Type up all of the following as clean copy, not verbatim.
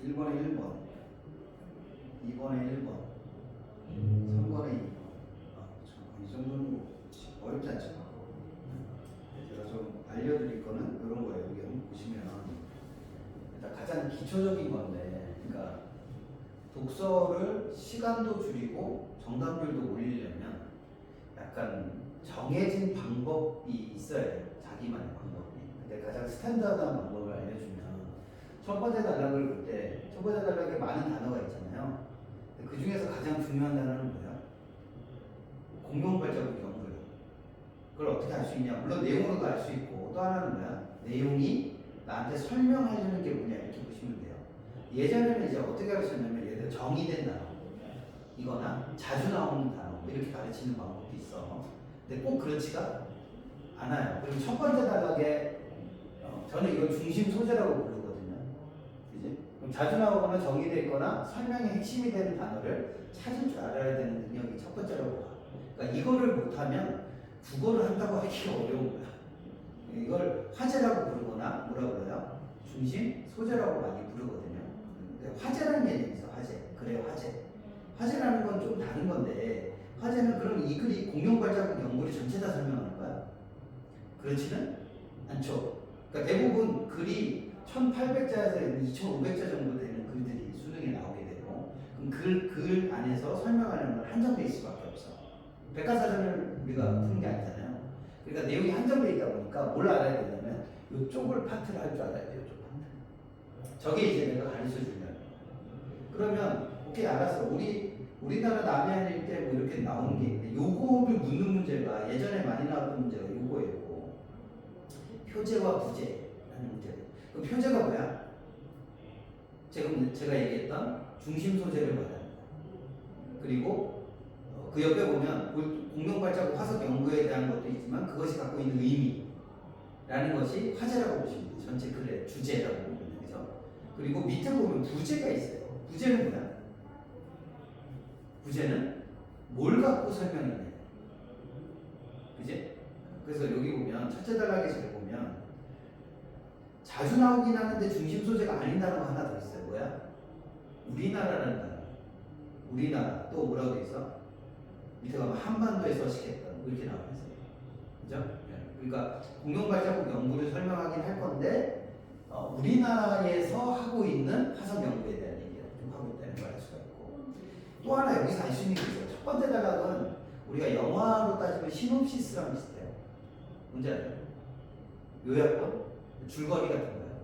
1번에 1번, 2번에 1번, 3번에 2번. 이 정도는 뭐 어렵지 않죠. 제가 좀 알려드릴 거는 이런 거예요. 여기 한번 보시면 일단 가장 기초적인 건데, 그러니까 독서를 시간도 줄이고 정답률도 올리려면 약간 정해진 방법이 있어야 돼요. 자기만의 방법이. 근데 가장 스탠다드한 방법을 알려주면 첫 번째 단락을 볼 때 첫 번째 단락에 많은 단어가 있잖아요. 그 중에서 가장 중요한 단어는 뭐야? 공용 발자국 연구예요. 그걸 어떻게 알 수 있냐? 물론 내용으로도 알 수 있고, 또 하나는 뭐야? 내용이 나한테 설명하려는 게 뭐냐 이렇게 보시면 돼요. 예전에는 이제 어떻게 가르쳤냐면 예를 들어 정의된 단어 이거나 자주 나오는 단어 이렇게 가르치는 방법도 있어. 근데 꼭 그렇지가 않아요. 그리고 첫 번째 단락에 저는 이걸 중심 소재라고 부르거든요. 그지? 그럼 자주 나오거나 정의되어 있거나 설명의 핵심이 되는 단어를 찾을 줄 알아야 되는 능력이 첫 번째라고 봐. 그러니까 이거를 못하면 국어를 한다고 하기가 어려운 거야. 이걸 화제라고 부르거나 뭐라 그래요? 중심 소재라고 많이 부르거든요. 근데 화제라는 개념이 있어. 화제. 그래요, 화제. 화제라는 건 좀 다른 건데, 화제는 그럼 이 글이 공용 발자국 연구를 전체 다 설명하는 거야? 그렇지는 않죠. 그러니까 대부분 글이 1800자에서 2500자 정도 되는 글들이 수능에 나오게 되고, 그럼 글 안에서 설명하는 건 한정돼 있을 수밖에 없어. 백과사전을 우리가 푸는 게 아니잖아요. 그러니까 내용이 한정돼 있다 보니까 뭘 알아야 되냐면 이쪽을 파트를 할 줄 알아야 돼요. 이쪽 파트. 저게 이제 내가 가르쳐 주면. 그러면 오케이 알았어. 우리나라 남해안 일대 뭐 이렇게 나오는 게 있는데 요거를 묻는 문제가 예전에 많이 나왔던 문제가 요거예요. 표제와 부제라는 문제예요. 그 표제가 뭐야? 제가 얘기했던 중심 소재를 말합니다. 그리고 그 옆에 보면 공룡 발자국 화석 연구에 대한 것도 있지만 그것이 갖고 있는 의미라는 것이 화제라고 보시면 돼요. 전체 글의 주제라고 보면 되죠. 그리고 밑에 보면 부제가 있어요. 부제는 뭐야? 부제는 뭘 갖고 설명했냐. 그지? 그래서 여기 보면 첫째 단락에 잘 보면 자주 나오긴 하는데 중심 소재가 아닌 단어가 하나 더 있어요. 뭐야? 우리나라라는 단어. 우리나라. 또 뭐라고 돼 있어? 밑에 가면 한반도에 서식했던 이렇게 나와 있어요. 그죠? 그러니까 공룡 발자국 연구를 설명하긴 할 건데 우리나라에서 하고 있는 화석 연구에 대한 얘기를 좀 하고 있다는 걸 알 수가 있고, 또 하나 여기서 알 수 있는 게 있어요. 첫 번째 단락은 우리가 영화로 따지면 시놉시스랑 비슷해요. 뭔지 알아요? 요약본? 줄거리 같은 거예요.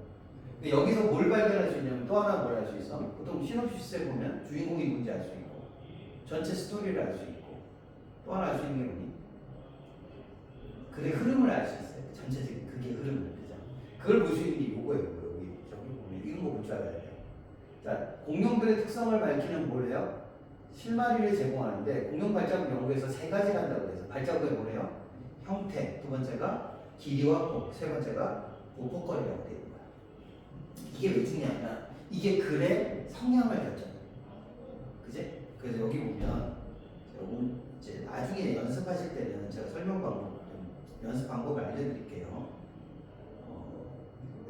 근데 여기서 뭘 발견할 수 있냐면 또 하나 뭘 알 수 있어? 보통 시놉시스에 보면 주인공이 뭔지 알 수 있고 전체 스토리를 알 수 있고 또 하나 알 수 있는 게 뭐니? 글의 흐름을 알 수 있어요. 전체적인 그게 흐름을. 그죠? 그걸 볼 수 있는 게 요거예요. 여기 저기 보면 이런 거 볼 줄 알아야 돼요. 자, 공룡들의 특성을 밝히는 뭐래요? 실마리를 제공하는데 공룡 발자국 연구에서 세 가지를 한다고 해서 발자국에 뭐래요? 형태, 두 번째가 길이와 폭, 세 번째가 보폭거리라고 되어 있는 거야. 이게 왜 중요하냐? 이게 글의 성향을 결정해. 그지? 그래서 여기 보면 이제 나중에 연습하실 때는 제가 설명 방법, 연습 방법을 알려드릴게요.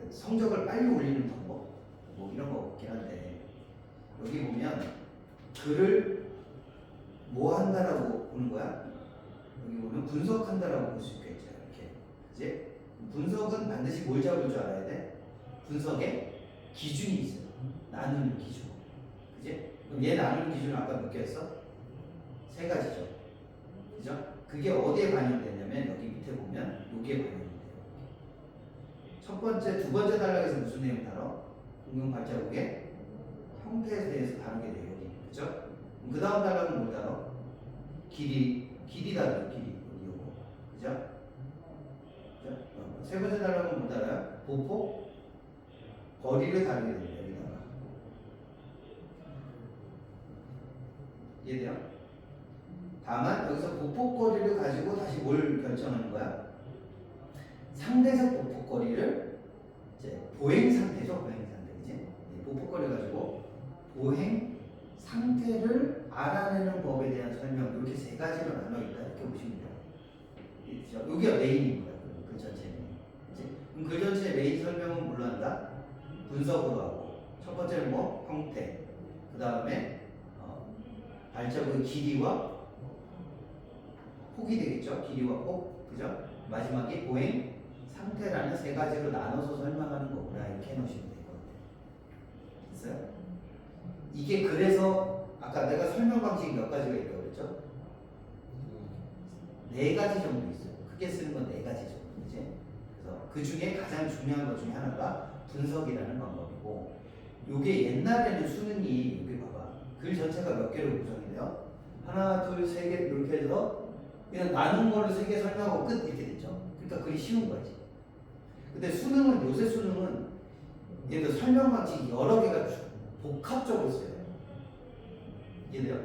성적을 빨리 올리는 방법, 뭐 이런 거 없긴 한데 여기 보면 글을 뭐 한다라고 보는 거야? 여기 보면 분석한다라고 볼 수 있겠죠. 이렇게. 이제 분석은 반드시 뭘 잡을 줄 알아야 돼? 분석에 기준이 있어요. 나누는 기준. 그지? 그럼 얘 나누는 기준은 아까 몇 개였어? 세 가지죠. 그죠? 그게 어디에 반영되냐면 여기 밑에 보면 여기에 반영돼요. 첫 번째, 두 번째 단락에서 무슨 내용 다뤄? 공룡 발자국의 형태에 대해서 다루게 돼요. 여기. 그죠? 그 다음 단락은 뭘 다뤄? 길이 다루죠. 길이. 요거. 그죠? 그죠? 세 번째 단락은 뭘 다뤄요? 보폭, 거리를 다루게 됩니다. 여기다가. 이해돼요? 다만 여기서 보폭거리를 가지고 다시 뭘 결정하는 거야? 상대적 보폭거리를 이제 보행 상태죠. 보행 상태. 이제 보폭거리를 가지고 보행 상태를 알아내는 법에 대한 설명, 이렇게 세 가지로 나눠 있다 이렇게 보시면 돼요. 여기가 메인인 거야. 글 전체 메인. 그럼 글 전체 메인 설명은 뭘로 한다? 분석으로 하고, 첫 번째는 뭐? 형태. 그 다음에 발자국의 길이와 폭이 되겠죠. 길이와 폭. 그죠? 마지막에 보행 상태라는 세 가지로 나눠서 설명하는 거구나. 이렇게 해놓으시면 될 것 같아요. 됐어요? 이게 그래서 아까 내가 설명 방식이 몇 가지가 있다고 그랬죠? 네 가지 정도 있어요. 크게 쓰는 건 네 가지 정도. 이제 그래서 그 중에 가장 중요한 것 중에 하나가 분석이라는 방법이고, 요게 옛날에는 수능이 여기 봐봐. 글 전체가 몇 개로 구성이 돼요? 하나, 둘, 세 개 이렇게 해서 그냥 나눈 거를 세 개 설명하고 끝 이렇게 됐죠. 그러니까 글이 쉬운 거지. 근데 수능은 요새 수능은 예를 들어 설명 방식이 여러 개가 복합적으로 써요. 이해돼요?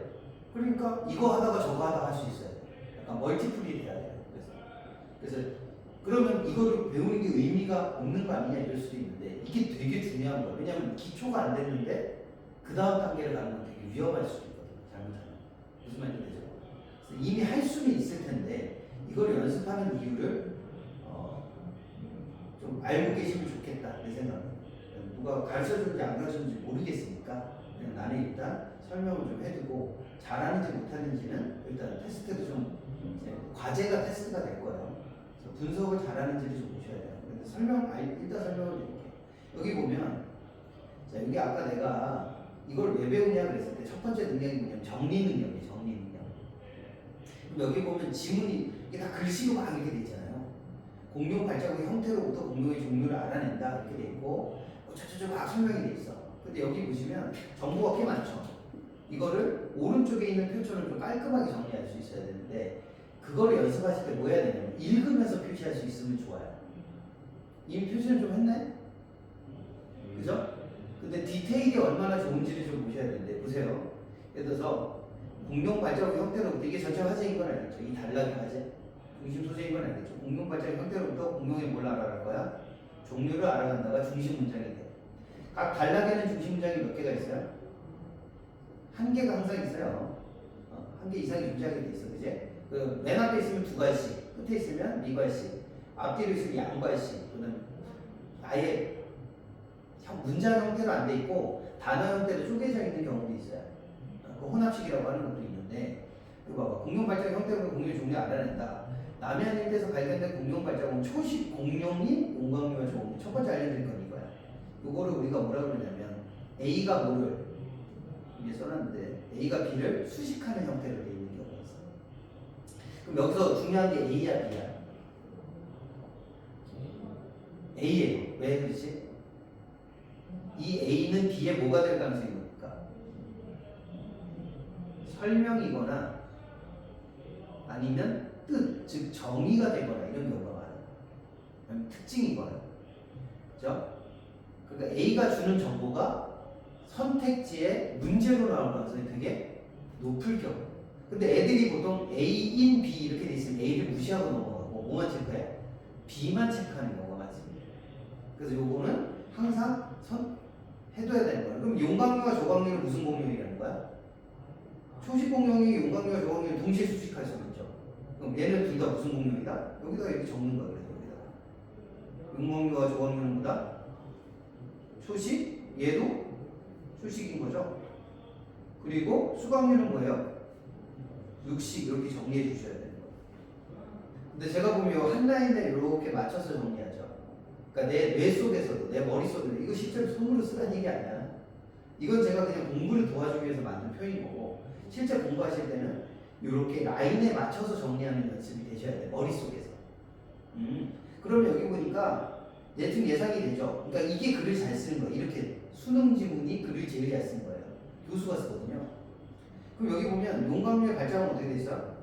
그러니까 이거 하다가 저거 하다가 할 수 있어요. 약간 멀티플이 돼야 돼요. 그래서 그러면 이거를 배우는 게 의미가 없는 거 아니냐 이럴 수도 있는데 이게 되게 중요한 거예요. 왜냐하면 기초가 안 됐는데 그 다음 단계를 가는 건 되게 위험할 수도 있거든요. 잘못하면. 무슨 말인지 되죠? 그래서 이미 할 수는 있을 텐데 이걸 연습하는 이유를 좀 알고 계시면 좋겠다 내 생각은. 누가 가르쳐주는지 안 가르쳐주는지 모르겠으니까 그냥 나는 일단 설명을 좀 해두고 잘하는지 못하는지는 일단 테스트도 좀 이제 과제가 테스트가 될 거예요. 그래서 분석을 잘하는지를 좀 보셔야 돼요. 근데 일단 설명을 드릴게요. 여기 보면 자 여기 아까 내가 이걸 왜 배우냐 그랬을 때 첫 번째 능력이 뭐냐면 정리 능력이에요. 정리 능력. 그럼 여기 보면 지문이 이게 다 글씨로 막 이렇게 돼 있잖아요. 공룡 발자국의 형태로부터 공룡의 종류를 알아낸다 이렇게 돼 있고 저저저 막 설명이 돼 있어. 근데 여기 보시면 정보가 꽤 많죠. 이거를 오른쪽에 있는 표준을 좀 깔끔하게 정리할 수 있어야 되는데 그거를 연습하실 때 뭐 해야 되냐면 읽으면서 표시할 수 있으면 좋아요. 이미 표시를 좀 했네? 그죠? 근데 디테일이 얼마나 좋은지를 좀 보셔야 되는데 보세요. 예를 들어서 공룡 발자국 형태로부터 이게 전체가 화제인 건 알겠죠? 이 단락이 화제? 중심 소재인 건 알겠죠? 공룡 발자국 형태로부터 공룡의 뭘 알아갈 거야? 종류를 알아간다가 중심 문장이 돼. 각 단락에는 중심 문장이 몇 개가 있어요? 한 개가 항상 있어요. 한 개 이상이 존재하게 돼 있어, 그제? 그 맨 앞에 있으면 두 갈씩, 끝에 있으면 네 갈씩, 앞뒤로 있으면 양 갈씩, 또는 아예 문장 형태로 안 돼 있고 단어 형태로 쪼개져 있는 경우도 있어요. 그 혼합식이라고 하는 것도 있는데, 이거 봐봐. 공룡 발자국 형태로 공룡의 종류 알아낸다. 남해안 일대에서 발견된 공룡 발자국은 초식 공룡이 용광류와 조금 첫 번째 알려드릴 건 이거야. 이거를 우리가 뭐라 그러냐면 A가 뭐를 이게 써놨는데 A가 B를 수식하는 형태로 되어 있는 경우가 있어. 그럼 여기서 중요한 게 A야 B야? A예요. 왜 그렇지? 이 A는 B에 뭐가 될 가능성이 높을까? 설명이거나 아니면 뜻, 즉 정의가 되거나 이런 경우가 많아요. 아니면 특징이거나. 그죠? 그러니까 A가 주는 정보가 선택지에 문제로 나올 가능성이 되게 높을 경우. 근데 애들이 보통 A인 B 이렇게 돼 있으면 A를 무시하고 넘어가고 뭐만 체크해? B만 체크하는 경우가 많습니다. 그래서 요거는 항상 해둬야 되는 거야. 그럼 용광류와 조광류는 무슨 공룡이라는 거야? 초식 공룡이 용광류와 조광류를 동시에 수식할 수 있죠. 그럼 얘는 둘 다 무슨 공룡이다? 여기다가 이렇게 적는 거야. 그래서 여기다가 용광류와 조광류는 뭐다? 초식, 얘도 초식인 거죠. 그리고 수광류는 뭐예요? 육식 이렇게 정리해 주셔야 되는 거예요. 근데 제가 보면 한 라인에 이렇게 맞춰서 정리하죠. 그러니까 내 뇌 속에서도 내 머릿속에도 이거 실제로 손으로 쓰라는 얘기 아니야. 이건 제가 그냥 공부를 도와주기 위해서 만든 표현이고 실제 공부하실 때는 이렇게 라인에 맞춰서 정리하는 연습이 되셔야 돼. 머릿속에서. 그러면 여기 보니까 대충 예상이 되죠. 그러니까 이게 글을 잘 쓰는 거예요. 이렇게 수능 지문이 글을 제일 잘 쓰는 거예요. 교수가 쓰거든요. 그럼 여기 보면 용광류의 발자국은 어떻게 돼 있어?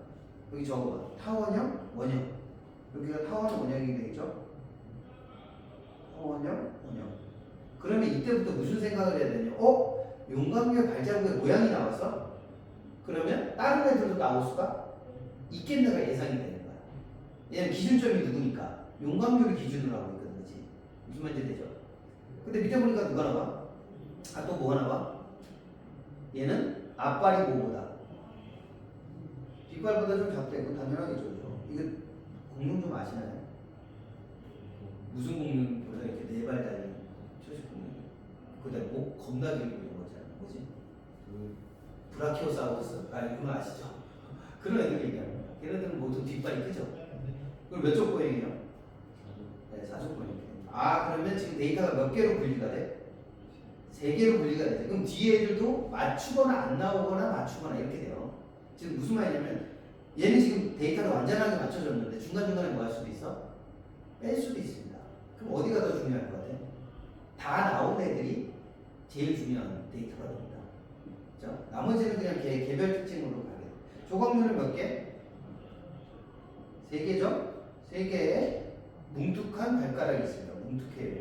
여기 적어봐. 타원형, 원형. 여기가 타원형, 원형이 되겠죠? 타원형, 원형. 그러면 이때부터 무슨 생각을 해야 되냐? 용광류의 발자국의 모양이 나왔어? 그러면 다른 애들도 나올 수가 있겠는가 예상이 되는 거야. 왜냐면 기준점이 누구니까? 용광류를 기준으로 하고 있거든, 그치? 무슨 말인지 되죠? 근데 밑에 보니까 누가 나와? 또 뭐가 나와? 얘는 앞발이 뭐보다? 뒷발보다 좀 작다. 이거 당연하겠죠. 이거 공룡 좀 아시나요? 무슨 공룡보다 이렇게 네 발 달린 초식 공룡? 그다음에 목 겁나 길고 이런 거 있잖아. 뭐지? 브라키오사우루스? 아 이거 아시죠? 그런 애들 얘기하는 거야. 걔네들은 모두 뒷발이 크죠. 그럼 몇 쪽 보행이에요? 네, 4쪽 보행. 아 그러면 지금 데이터가 몇 개로 분리가 돼? 3개로 분리가 되죠. 그럼 뒤에 애들도 맞추거나 안 나오거나 맞추거나 이렇게 돼요. 지금 무슨 말이냐면 얘는 지금 데이터를 완전하게 맞춰줬는데 중간중간에 뭐 할 수도 있어? 뺄 수도 있습니다. 그럼 어디가 더 중요할 것 같아? 다 나온 애들이 제일 중요한 데이터가 됩니다. 그렇죠? 나머지는 그냥 개별 특징으로 가게 돼요. 조각면은 몇 개? 3개죠? 3개의 뭉툭한 발가락이 있습니다. 뭉툭해요.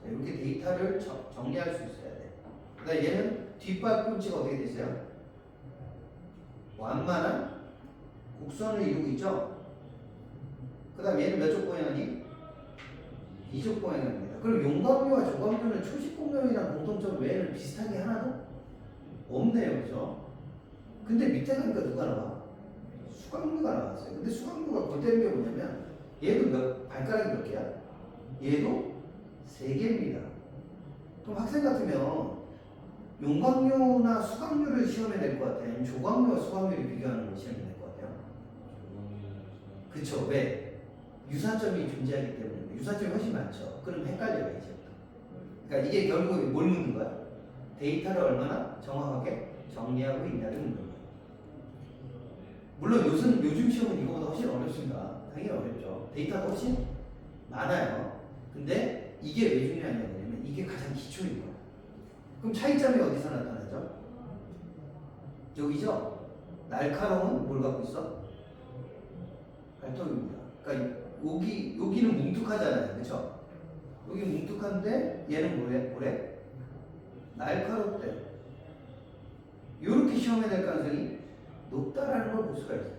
자, 이렇게 데이터를 정리할 수 있어야 돼. 그 다음에 얘는 뒷발꿈치가 어떻게 돼 있어요? 완만한 곡선을 이루고 있죠? 그 다음 얘는 몇 쪽 보행하니? 2쪽 보행합니다. 그럼 용광류와 조광류는 초식공룡이랑 공통점 외에는 비슷한 게 하나도 없네요. 그죠? 근데 밑에 가니까 누가 나와? 수광류가 나왔어요. 근데 수광류가 골때리는 게 뭐냐면 얘도 발가락이 몇 개야? 얘도 3개입니다. 그럼 학생 같으면 용광류나 수광류를 시험에 낼 것 같아요? 아니면 조광류와 수광류를 비교하는 걸 시험에 낼 것 같아요? 그쵸. 왜? 유사점이 존재하기 때문에. 유사점이 훨씬 많죠. 그럼 헷갈려요 이제부터. 그러니까 이게 결국 뭘 묻는 거야? 데이터를 얼마나 정확하게 정리하고 있냐를 묻는 거예요. 물론 요즘 시험은 이거보다 훨씬 어렵습니다. 당연히 어렵죠. 데이터가 훨씬 많아요. 근데 이게 왜 중요하냐면 이게 가장 기초인 거예요. 그럼 차이점이 어디서 나타나죠? 여기죠? 날카로운 뭘 갖고 있어? 발톱입니다. 그러니까 여기는 뭉툭하잖아요. 그렇죠? 여기 뭉툭한데 얘는 뭐래? 날카롭대. 이렇게 시험에 될 가능성이 높다라는 걸 볼 수가 있어요.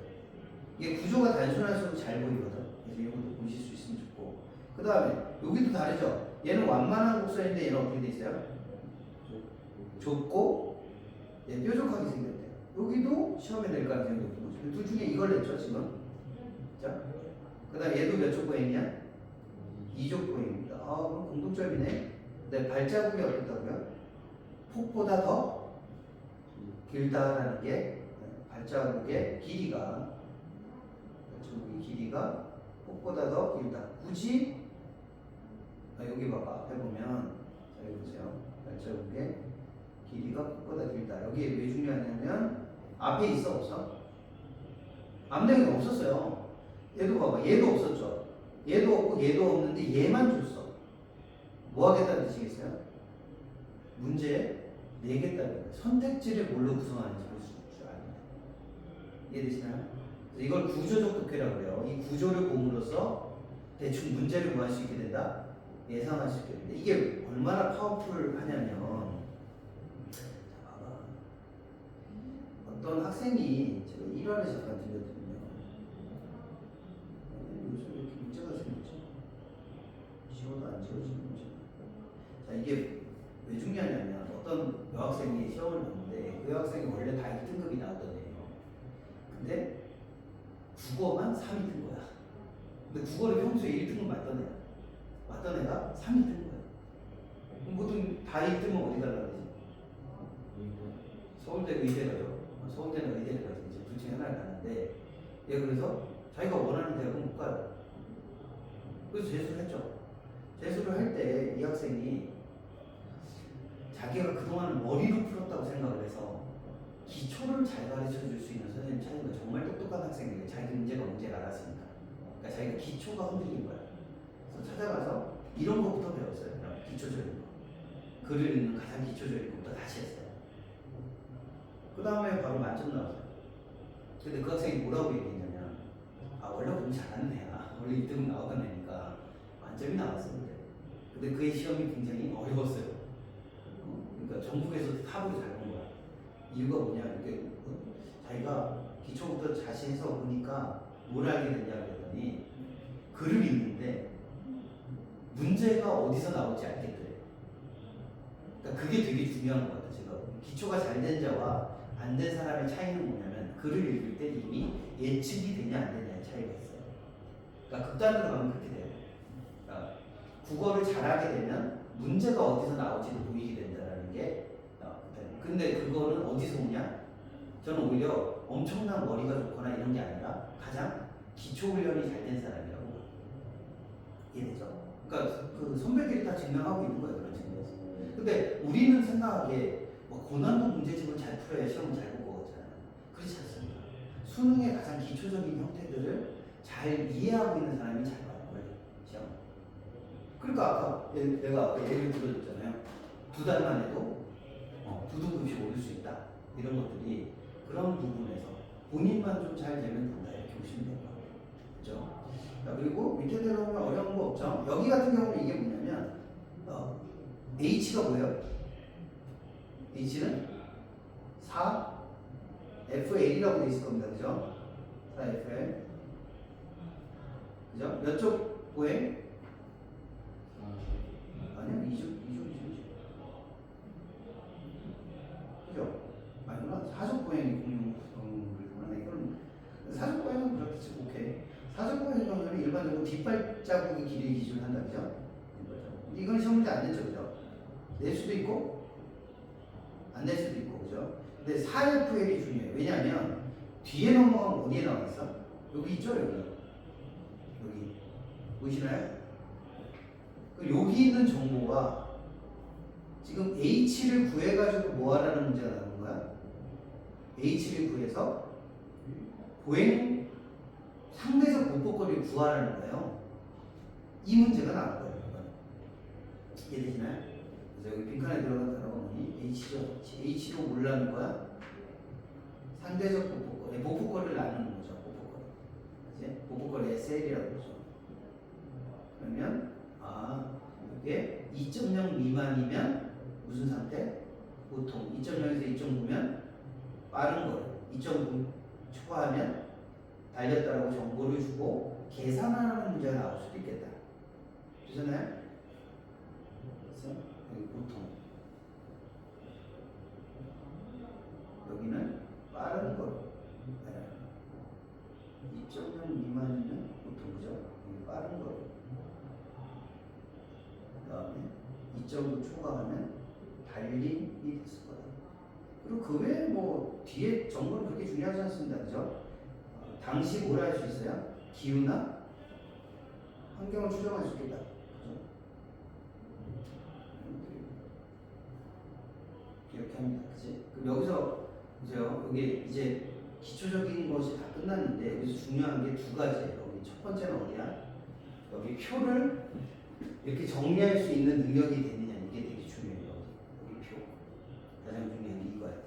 이게 구조가 단순할수록 잘 보이거든. 그래서 이것도 보실 수 있으면 좋고. 그 다음에 여기도 다르죠. 얘는 완만한 곡선인데 얘는 어떻게 돼 있어요? 좁고 뾰족하게 생겼대요. 여기도 시험에 낼 가능성이 높은 거죠. 둘 중에 이걸 냈죠 지금. 자, 그 다음 얘도 몇 쪽 보행이냐? 2쪽 보행입니다. 아 그럼 공통점이네. 근데 발자국이 어떻다고요? 폭보다 더 길다라는 게 발자국의 길이가 폭보다 더 길다. 굳이 여기 봐봐. 앞에 보면 자 여기 보세요. 발자국의 길이가 폭보다 길다. 여기에 왜 중요하냐면 앞에 있어 없어? 앞면이 없었어요. 얘도 봐봐. 얘도 없었죠. 얘도 없고 얘도 없는데 얘만 줬어. 뭐 하겠다는 뜻이겠어요? 문제에 내겠다는 거예요. 선택지를 뭘로 구성하는지 볼 수 있죠. 이해되시나요? 이걸 구조적 독해라고 해요. 이 구조를 봄으로써 대충 문제를 구할 수 있게 된다. 예상할 수 있게 된다. 이게 얼마나 파워풀하냐면 어떤 학생이 제가 1화를 잠깐 들려드리면 요즘 왜 이렇게 문제가 생겼지? 지워도 안 지워지는 문제. 자 이게 왜 중요하냐면 어떤 여학생이 시험을 봤는데 그 여학생이 원래 다 1등급이 나왔던 애예요. 근데 국어만 3위 든 거야. 근데 국어를 평소에 1등급 맞던 애가 3위 든 거야. 그럼 보통 다 1등은 어디 가려고 그러지? 서울대 의대가죠. 서울대는 의대를 가서 이제 둘 중에 하나를 가는데 얘 그래서 자기가 원하는 대학은 못 가요. 그래서 재수를 했죠. 재수를 할 때 이 학생이 자기가 그동안 머리로 풀었다고 생각을 해서 기초를 잘 가르쳐 줄 수 있는 선생님 찾는 거 정말 똑똑한 학생이에요. 자기 문제를 알았으니까. 그러니까 자기가 기초가 흔들린 거야. 그래서 찾아가서 이런 것부터 배웠어요. 기초적인 거. 글을 읽는 가장 기초적인 것부터 다시 했어요. 그 다음에 바로 만점 나왔어요. 근데 그 학생이 뭐라고 얘기했냐면 원래 공부 잘하는 애야. 원래 1등 나오던 애니까 만점이 나왔었는데 근데 그의 시험이 굉장히 어려웠어요. 그러니까 전국에서 탑으로 잘 본 거야. 이유가 뭐냐? 이게 자기가 기초부터 다시 해서 보니까 뭘 알게 됐냐 그랬더니 글을 읽는데 문제가 어디서 나올지 알겠더래. 그러니까 그게 되게 중요한 것 같아. 제가 기초가 잘 된 자와 안 된 사람의 차이는 뭐냐면 글을 읽을 때 이미 예측이 되냐 안 되냐의 차이가 있어요. 그러니까 극단으로 가면 그렇게 돼요. 그러니까 국어를 잘하게 되면 문제가 어디서 나올지도 보이게 된다는 게 근데 그거는 어디서 오냐? 저는 오히려 엄청난 머리가 좋거나 이런 게 아니라 가장 기초 훈련이 잘 된 사람이라고 이해되죠? 그러니까 그 선배들이 다 증명하고 있는 거예요, 그런 측면에서. 근데 우리는 생각하기에 뭐 고난도 문제집을 잘 풀어야 시험을 잘 볼 거잖아요. 그렇지 않습니다. 수능의 가장 기초적인 형태들을 잘 이해하고 있는 사람이 잘 봐요, 원래 시험. 그러니까 아까 내가 아까 예를 들어줬잖아요. 2달만 해도 9등급씩 오를 수 있다. 이런 것들이 그런 부분에서 본인만 좀 잘 되면 된다. 이렇게 보시면 돼요. 그죠? 자, 그리고 밑에 내려오면 어려운 거 없죠? 여기 같은 경우는 이게 뭐냐면 H가 뭐예요? H는 4FL이라고 되어 있을 겁니다. 그죠? 4FL. 그죠? 몇 쪽 보행? 아니요, 2쪽. 그죠? 아니구나. 4쪽 보행이 공유구나. 이건 4쪽 보행은 그렇겠지. 오케이. 4쪽 보행의 경우는 일반적으로 뒷발자국의 길이를 기준으로 한다. 그죠? 이건 시험 문제 안 냈죠. 그죠? 낼 수도 있고 안 낼 수도 있고. 그죠? 근데 4FL이 중요해요. 왜냐하면 뒤에 넘어가면 어디에 나와 있어? 여기 있죠? 여기 보이시나요? 여기 있는 정보가 지금 H를 구해가지고 뭐 하라는 문제가 나오는 거야? H를 구해서 보행 상대적 보폭거리를 구하라는 거예요. 이 문제가 나올 거예요. 이해되시나요? 그래서 여기 빈칸에 들어간 단어가 뭐니? H죠. H로 몰라는 거야? 상대적 보폭거리. 보폭거리를 나누는 거죠. 보폭거리. 그치? 보폭거리 SL이라고 그러죠. 그러면 이게 2.0 미만이면 무슨 상태? 보통 2.0에서 2.9면 빠른 거리, 2.9 초과하면 달렸다라고 정보를 주고 계산하는 문제가 나올 수도 있겠다. 되셨나요? 그래서 여기 보통 여기는 빠른 거리 2.0 미만이면 보통 그죠? 여기 빠른 거리 그 다음에 2.9 초과하면 달림이 됐을 거다. 그리고 그 외에 뭐 뒤에 정보는 그렇게 중요하지 않습니다. 그죠? 당시 뭘 할 수 있어요? 기후나 환경을 추정할 수 있겠다. 그죠? 이렇게 합니다. 그치? 그럼 여기서 보세요. 여기 이제 기초적인 것이 다 끝났는데 여기서 중요한 게 두 가지예요. 여기 첫 번째는 어디야? 여기 표를 이렇게 정리할 수 있는 능력이 되느냐, 이게 되게 중요해요. 여기 표. 가장 중요한 게 이거예요.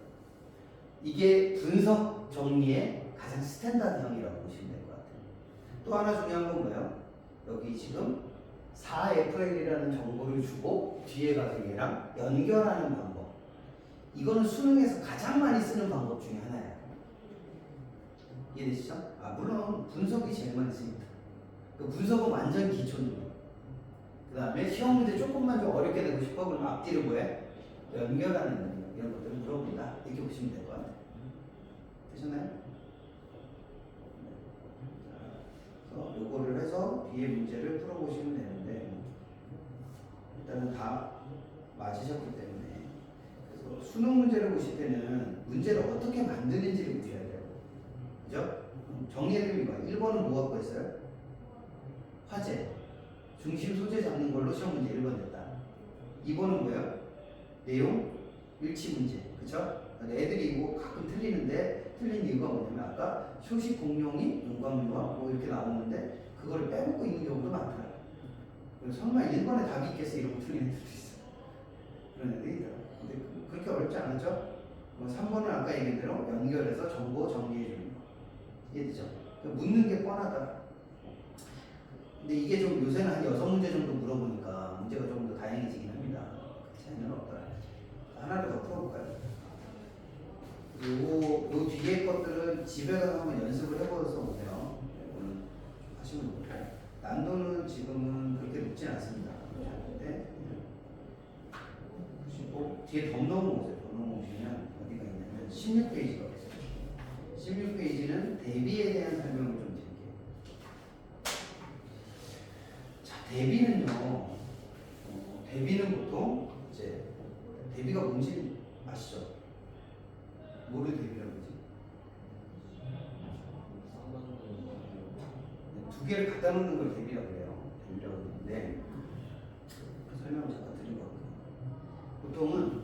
이게 분석 정리의 가장 스탠다드형이라고 보시면 될 것 같아요. 또 하나 중요한 건 뭐예요? 여기 지금 4FL이라는 정보를 주고 뒤에 가서 얘랑 연결하는 방법. 이거는 수능에서 가장 많이 쓰는 방법 중에 하나예요. 이해되시죠? 물론 분석이 제일 많이 씁니다. 그 분석은 완전 기초입니다. 그 다음에 시험 문제 조금만 좀 어렵게 내고 싶어? 그럼 앞뒤를 뭐해? 연결하는 능력, 이런 것들을 물어본다. 이렇게 보시면 될 것 같아요. 되셨나요? 그래서 요거를 해서 뒤에 문제를 풀어보시면 되는데 일단은 다 맞으셨기 때문에 그래서 수능 문제를 보실 때는 문제를 어떻게 만드는지를 보셔야 돼요. 그죠? 정리해드리는 거예요. 1번은 뭐 갖고 있어요? 화제. 중심 소재 잡는 걸로 시험 문제 1번 됐다. 2번은 뭐예요? 내용 일치 문제. 그쵸? 애들이 이거 가끔 틀리는데 틀린 이유가 뭐냐면 아까 소식 공룡이 용광류와 뭐 이렇게 나오는데 그거를 빼먹고 있는 경우도 많더라고요. 그래서 설마 1번에 답이 있겠어 이러고 틀리는 애들도 있어. 그런 애들이 있더라고요. 근데 그렇게 어렵지 않았죠? 3번은 아까 얘기한 대로 연결해서 정보 정리해주는 거. 이해되죠? 묻는 게 뻔하다. 근데 이게 좀 요새는 한 6문제 정도 물어보니까 문제가 좀 더 다양해지긴 합니다. 차이는 없다. 하나를 더 풀어볼까요? 요 뒤에 것들은 집에 가서 한번 연습을 해보셔서 보세요. 오늘 하시면 좋고 난도는 지금은 그렇게 높진 않습니다. 네. 보시고 뒤에 더 넘어오세요. 더 넘어오시면 어디가 있냐면 16페이지가 있어요. 16페이지는 대비에 대한 설명을 좀 드릴게요. 자, 대비는요. 대비는 보통 이제 대비가 뭔지 아시죠? 뭐를 대비라고 하지? 두 개를 갖다 놓는 걸 대비라고 해요. 대비라고 하는데 설명을 잠깐 드린 것 같고요. 보통은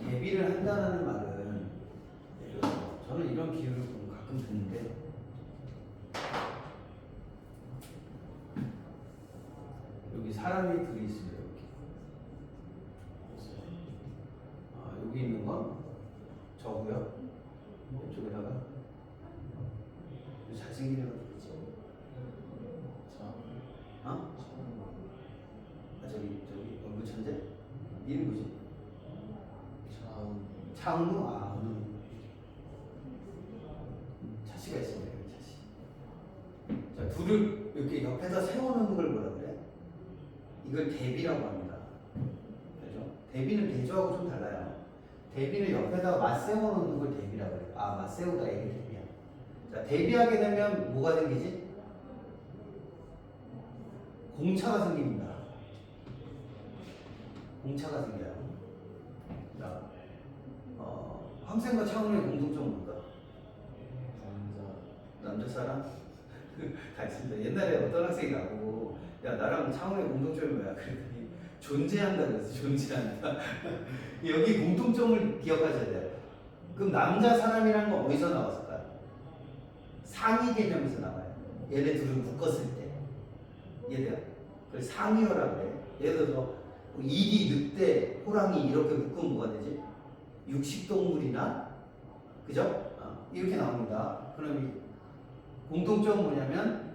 대비를 한다는 말은 예를 들어서 저는 이런 비유를 가끔 듣는데 여기 사람이 둘이 있습니다. 이렇게. 여기 있는 건 저고요. 이쪽에다가 잘생긴 애가 누구지? 저기 얼굴 천재? 이름 뭐지? 차은우? 차씨가 있습니다. 차씨. 자, 둘을 이렇게 옆에다 세워놓는 걸 뭐라 그래? 이걸 대비라고 합니다. 그죠? 대비는 대조하고 좀 달라요. 대비는 옆에다가 맞세워놓는 걸 대비라고 해요. 맞세우다 이게 대비야. 자, 대비하게 되면 뭐가 생기지? 공차가 생깁니다. 공차가 생겨요. 자, 황생과 차은우의 공통점은 뭘까? 남자 사람? 다 있습니다. 옛날에 어떤 학생이 나보고 야 나랑 차은우의 공통점이 뭐야? 그랬더니 존재한다 그랬어. 존재한다. 여기 공통점을 기억하셔야 돼요. 그럼 남자 사람이라는 건 어디서 나왔을까요? 상위 개념에서 나와요. 얘네 둘을 묶었을 때. 얘네요. 그걸 상위어라고 그래. 예를 들어서 이리, 늑대, 호랑이 이렇게 묶으면 뭐가 되지? 육식동물이나 그죠? 이렇게 나옵니다. 그럼 이 공통점은 뭐냐면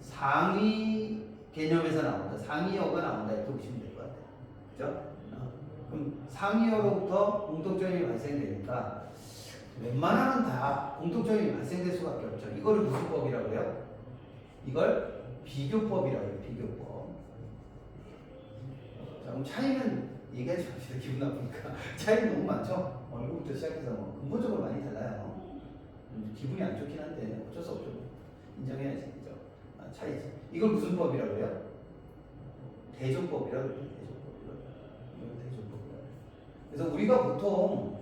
상위 개념에서 나온다. 상위어가 나온다. 이렇게 보시면 될 것 같아요. 그죠? 그럼 상위어로부터 공통점이 발생되니까 웬만하면 다 공통점이 발생될 수밖에 없죠. 이거를 무슨 법이라고 해요? 이걸 비교법이라고 해요. 비교법. 자, 그럼 차이는 얘기하지 맙시다. 기분 나쁘니까. 차이는 너무 많죠? 얼굴부터 시작해서 뭐 근본적으로 많이 달라요. 기분이 안 좋긴 한데 어쩔 수 없죠. 인정해야지. 그죠? 차이지. 이걸 무슨 법이라고 해요? 대조법이라고 해요. 대조법이라고. 그래서 우리가 보통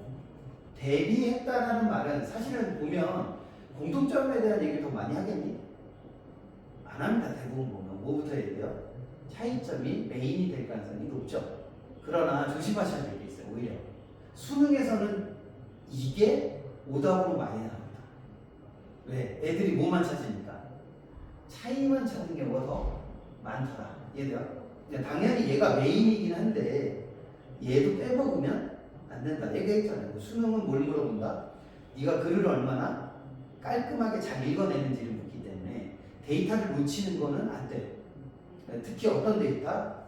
대비했다라는 말은 사실은 보면 공통점에 대한 얘기를 더 많이 하겠니? 안 합니다. 대부분 보면 뭐부터 해야 돼요? 차이점이 메인이 될 가능성이 높죠. 그러나 조심하셔야 될 게 있어요. 오히려 수능에서는 이게 오답으로 많이 나옵니다. 왜? 애들이 뭐만 찾으니까 차이만 찾는 경우가 더 많더라. 얘들아. 당연히 얘가 메인이긴 한데 얘도 빼먹으면 안 된다. 얘기했잖아요. 수능은 뭘 물어본다? 네가 글을 얼마나 깔끔하게 잘 읽어내는지를 묻기 때문에 데이터를 놓치는 거는 안 돼요. 특히 어떤 데이터?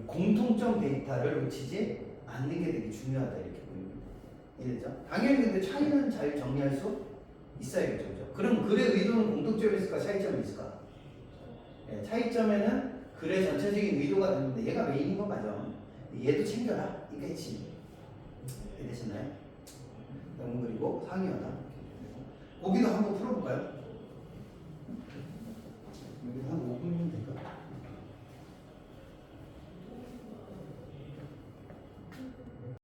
공통점 데이터를 놓치지 않는 게 되게 중요하다 이렇게 보입니다. 이해되죠? 당연히 근데 차이는 잘 정리할 수 있어야겠죠. 그죠? 그럼 글의 의도는 공통점이 있을까? 차이점이 있을까? 네, 차이점에는 글의 전체적인 의도가 되는데 얘가 메인인 건 맞아. 얘도 챙겨라. 이게 핵심. 이해되셨나요? 영문 그리고 상이어다. 거기도 한번 풀어볼까요? 여기서 한 5분